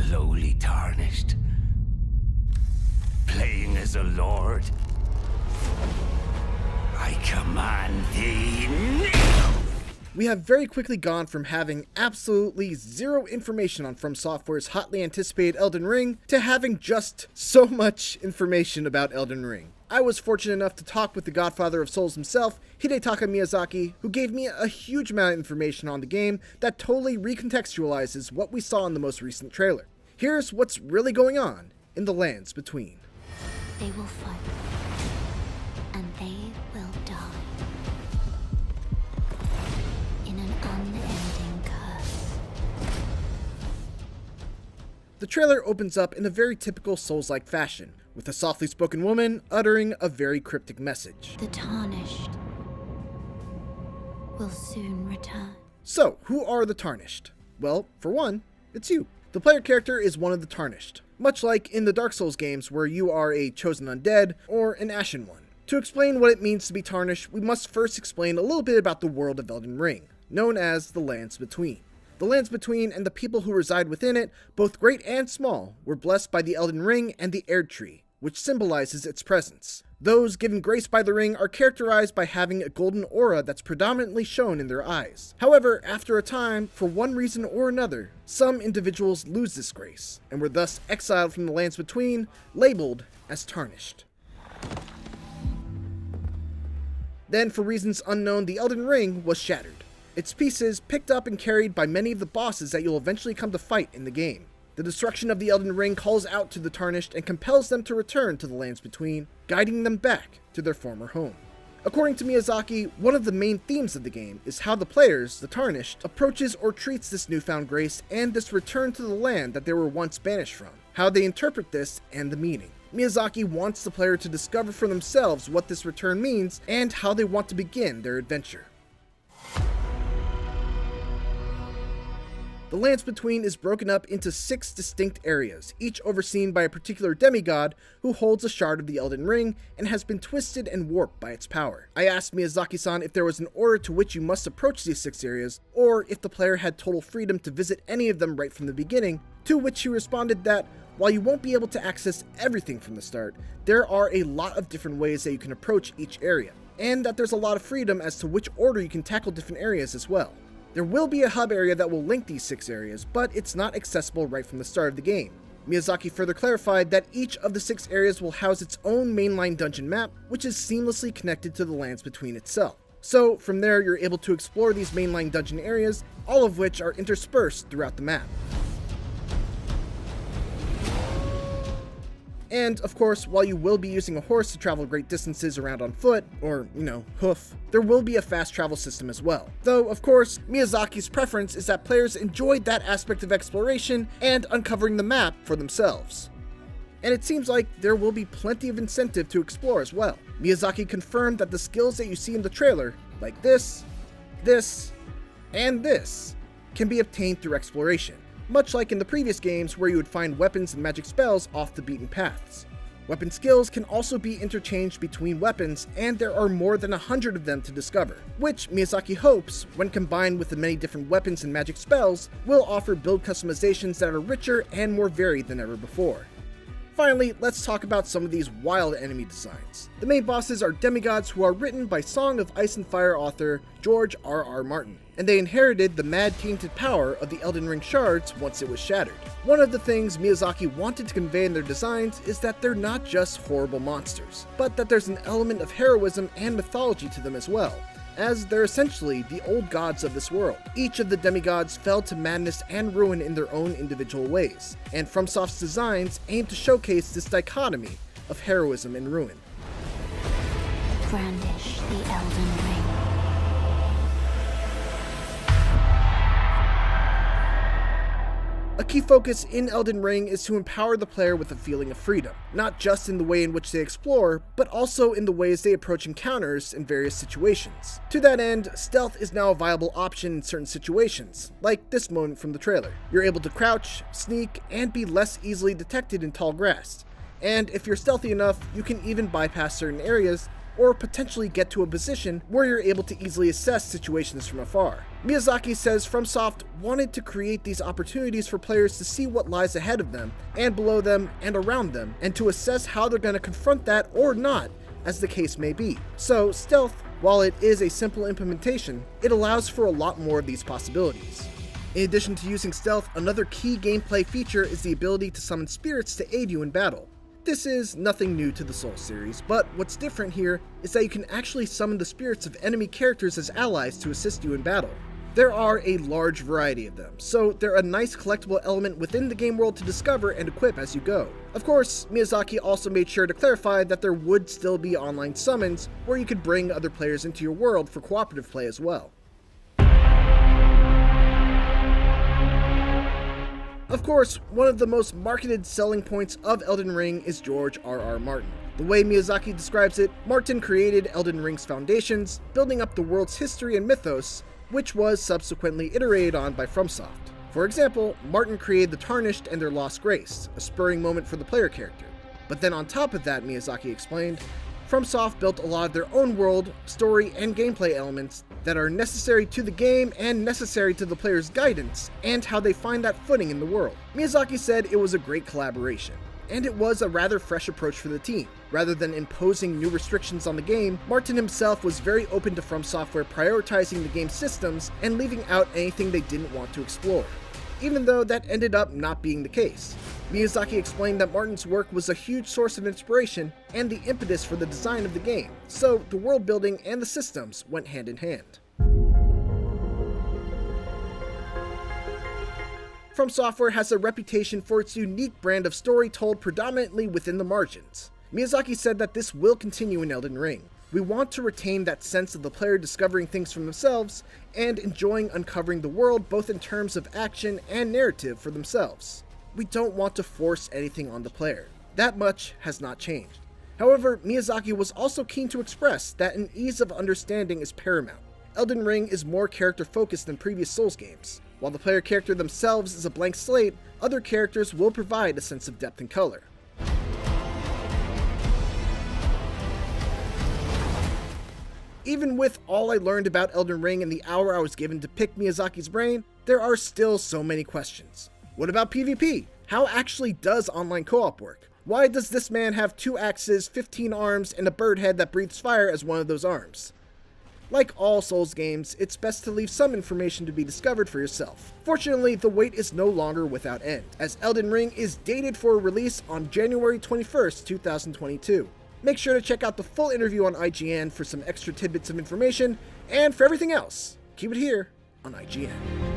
lowly tarnished, playing as a lord. I command thee now! We have very quickly gone from having absolutely zero information on FromSoftware's hotly anticipated Elden Ring to having just so much information about Elden Ring. I was fortunate enough to talk with the godfather of Souls himself, Hidetaka Miyazaki, who gave me a huge amount of information on the game that totally recontextualizes what we saw in the most recent trailer. Here's what's really going on in the lands between. They will fight, and they will die. In an unending curse. The trailer opens up in a very typical Souls-like fashion, with a softly spoken woman uttering a very cryptic message. The Tarnished will soon return. So, who are the Tarnished? Well, for one, it's you. The player character is one of the Tarnished, much like in the Dark Souls games where you are a chosen undead or an ashen one. To explain what it means to be Tarnished, we must first explain a little bit about the world of Elden Ring, known as the Lands Between. The Lands Between and the people who reside within it, both great and small, were blessed by the Elden Ring and the Erd Tree, which symbolizes its presence. Those given grace by the ring are characterized by having a golden aura that's predominantly shown in their eyes. However, after a time, for one reason or another, some individuals lose this grace, and were thus exiled from the Lands Between, labeled as Tarnished. Then, for reasons unknown, the Elden Ring was shattered. Its pieces picked up and carried by many of the bosses that you'll eventually come to fight in the game. The destruction of the Elden Ring calls out to the Tarnished and compels them to return to the Lands Between, guiding them back to their former home. According to Miyazaki, one of the main themes of the game is how the players, the Tarnished, approaches or treats this newfound grace and this return to the land that they were once banished from, how they interpret this and the meaning. Miyazaki wants the player to discover for themselves what this return means and how they want to begin their adventure. The Lands Between is broken up into 6 distinct areas, each overseen by a particular demigod who holds a shard of the Elden Ring and has been twisted and warped by its power. I asked Miyazaki-san if there was an order to which you must approach these 6 areas, or if the player had total freedom to visit any of them right from the beginning, to which he responded that, while you won't be able to access everything from the start, there are a lot of different ways that you can approach each area, and that there's a lot of freedom as to which order you can tackle different areas as well. There will be a hub area that will link these 6 areas, but it's not accessible right from the start of the game. Miyazaki further clarified that each of the 6 areas will house its own mainline dungeon map, which is seamlessly connected to the Lands Between itself. So, from there you're able to explore these mainline dungeon areas, all of which are interspersed throughout the map. And, of course, while you will be using a horse to travel great distances around on foot, or, hoof, there will be a fast travel system as well. Though, of course, Miyazaki's preference is that players enjoy that aspect of exploration and uncovering the map for themselves. And it seems like there will be plenty of incentive to explore as well. Miyazaki confirmed that the skills that you see in the trailer, like this, and this, can be obtained through exploration, much like in the previous games where you would find weapons and magic spells off the beaten paths. Weapon skills can also be interchanged between weapons, and there are more than 100 of them to discover, which Miyazaki hopes, when combined with the many different weapons and magic spells, will offer build customizations that are richer and more varied than ever before. Finally, let's talk about some of these wild enemy designs. The main bosses are demigods who are written by Song of Ice and Fire author George R.R. Martin, and they inherited the mad tainted power of the Elden Ring shards once it was shattered. One of the things Miyazaki wanted to convey in their designs is that they're not just horrible monsters, but that there's an element of heroism and mythology to them as well, as they're essentially the old gods of this world. Each of the demigods fell to madness and ruin in their own individual ways, and FromSoft's designs aim to showcase this dichotomy of heroism and ruin. Brandish the Elden Ring. A key focus in Elden Ring is to empower the player with a feeling of freedom, not just in the way in which they explore, but also in the ways they approach encounters in various situations. To that end, stealth is now a viable option in certain situations, like this moment from the trailer. You're able to crouch, sneak, and be less easily detected in tall grass. And if you're stealthy enough, you can even bypass certain areas, or potentially get to a position where you're able to easily assess situations from afar. Miyazaki says FromSoft wanted to create these opportunities for players to see what lies ahead of them, and below them, and around them, and to assess how they're going to confront that or not, as the case may be. So, stealth, while it is a simple implementation, it allows for a lot more of these possibilities. In addition to using stealth, another key gameplay feature is the ability to summon spirits to aid you in battle. This is nothing new to the Souls series, but what's different here is that you can actually summon the spirits of enemy characters as allies to assist you in battle. There are a large variety of them, so they're a nice collectible element within the game world to discover and equip as you go. Of course, Miyazaki also made sure to clarify that there would still be online summons where you could bring other players into your world for cooperative play as well. Of course, one of the most marketed selling points of Elden Ring is George R.R. Martin. The way Miyazaki describes it, Martin created Elden Ring's foundations, building up the world's history and mythos, which was subsequently iterated on by FromSoft. For example, Martin created the Tarnished and their Lost Grace, a spurring moment for the player character. But then on top of that, Miyazaki explained, FromSoft built a lot of their own world, story, and gameplay elements that are necessary to the game and necessary to the player's guidance and how they find that footing in the world. Miyazaki said it was a great collaboration, and it was a rather fresh approach for the team. Rather than imposing new restrictions on the game, Martin himself was very open to FromSoftware prioritizing the game's systems and leaving out anything they didn't want to explore, even though that ended up not being the case. Miyazaki explained that Martin's work was a huge source of inspiration and the impetus for the design of the game, so the world building and the systems went hand in hand. FromSoftware has a reputation for its unique brand of story told predominantly within the margins. Miyazaki said that this will continue in Elden Ring. We want to retain that sense of the player discovering things for themselves and enjoying uncovering the world both in terms of action and narrative for themselves. We don't want to force anything on the player. That much has not changed. However, Miyazaki was also keen to express that an ease of understanding is paramount. Elden Ring is more character-focused than previous Souls games. While the player character themselves is a blank slate, other characters will provide a sense of depth and color. Even with all I learned about Elden Ring in the hour I was given to pick Miyazaki's brain, there are still so many questions. What about PvP? How actually does online co-op work? Why does this man have 2 axes, 15 arms, and a bird head that breathes fire as one of those arms? Like all Souls games, it's best to leave some information to be discovered for yourself. Fortunately, the wait is no longer without end, as Elden Ring is dated for release on January 21st, 2022. Make sure to check out the full interview on IGN for some extra tidbits of information, and for everything else, keep it here on IGN.